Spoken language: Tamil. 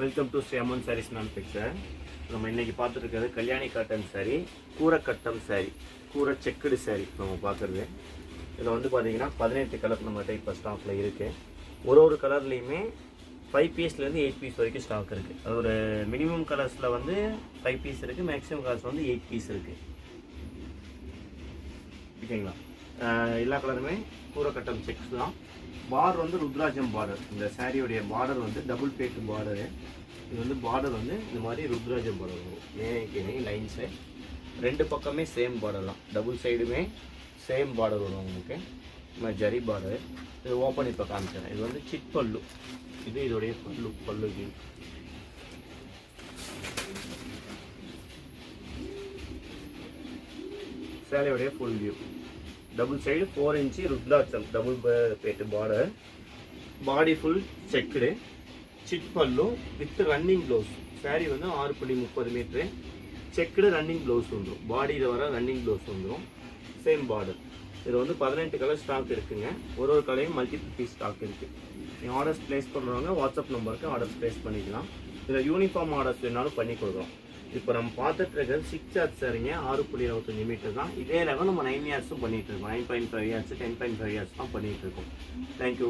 Welcome to Sri Amman sarees manufacture. நம்ம இன்றைக்கி பார்த்துருக்கிறது கல்யாணி காட்டன் சாரீ, கூரை கட்டம் சாரீ, கூரை செக்குடு சாரீ நம்ம பார்க்குறது. இதில் வந்து பார்த்திங்கன்னா 18 கலர் நம்மகிட்ட இப்போ ஸ்டாக்கில் இருக்குது. ஒரு கலர்லேயுமே 5 பீஸ்லேருந்து 8 பீஸ் வரைக்கும் ஸ்டாக் இருக்குது. அது ஒரு மினிமம் கலர்ஸில் வந்து 5 பீஸ் இருக்குது, மேக்ஸிமம் கலர்ஸ் வந்து 8 பீஸ் இருக்குது. ஓகேங்களா? எல்லா கலருமே கூரை கட்டம் செக்ஸ் தான். பார்டர் வந்து ருத்ராஜம் பார்டர். இந்த சாரியோடைய பார்டர் வந்து டபுள் பேக்கு பார்டரு. இது வந்து பார்டர் வந்து இந்த மாதிரி ருத்ராஜம் பார்டர் வரும். ஏனே லைன்ஸு ரெண்டு பக்கமே சேம் பார்டர் தான். டபுள் சைடுமே சேம் பார்டர் வரும் உங்களுக்கு. இந்த மாதிரி ஜரி பார்டரு. இது ஓப்பன் இப்போ காமிச்சிடறேன். இது வந்து சிட் பல்லு. இது இதோடைய பல்லு வியூ. சாரியோடைய full view. Double side 4 inch ருத்ராட்சம் டபுள் பேட்டு பார்டர். பாடி ஃபுல் செக்குடு, சிட் pallu with running blouse. Sari வந்து 6.30 மீட்ரு. செக்குடு ரன்னிங் ப்ளவுஸ் வந்துடும். பாடியில் வர ரன்னிங் ப்ளவுஸ் வந்துடும். Same border. இது வந்து 18 கலர் ஸ்டாக் இருக்குங்க. ஒரு கலரையும் மல்டிபிள் பீஸ் ஸ்டாக் இருக்குது. நீங்கள் ஆர்டர்ஸ் ப்ளேஸ் பண்ணுறவங்க வாட்ஸ்அப் நம்பருக்கு ஆர்டர்ஸ் ப்ளேஸ் பண்ணிக்கலாம். இதில் யூனிஃபார்ம் ஆர்டர்ஸ் வேணாலும் பண்ணி கொடுக்குறோம். இப்போ நம்ம பார்த்துட்டு இருக்கிறது 6 yards சரிங்க, 6.25 மீட்டர் தான். இதே லெவல் நம்ம 9 yardsம் பண்ணிகிட்டு இருக்கோம். 9.5 yards 10.5 yards தான் பண்ணிகிட்டு இருக்கோம். தேங்க்யூ.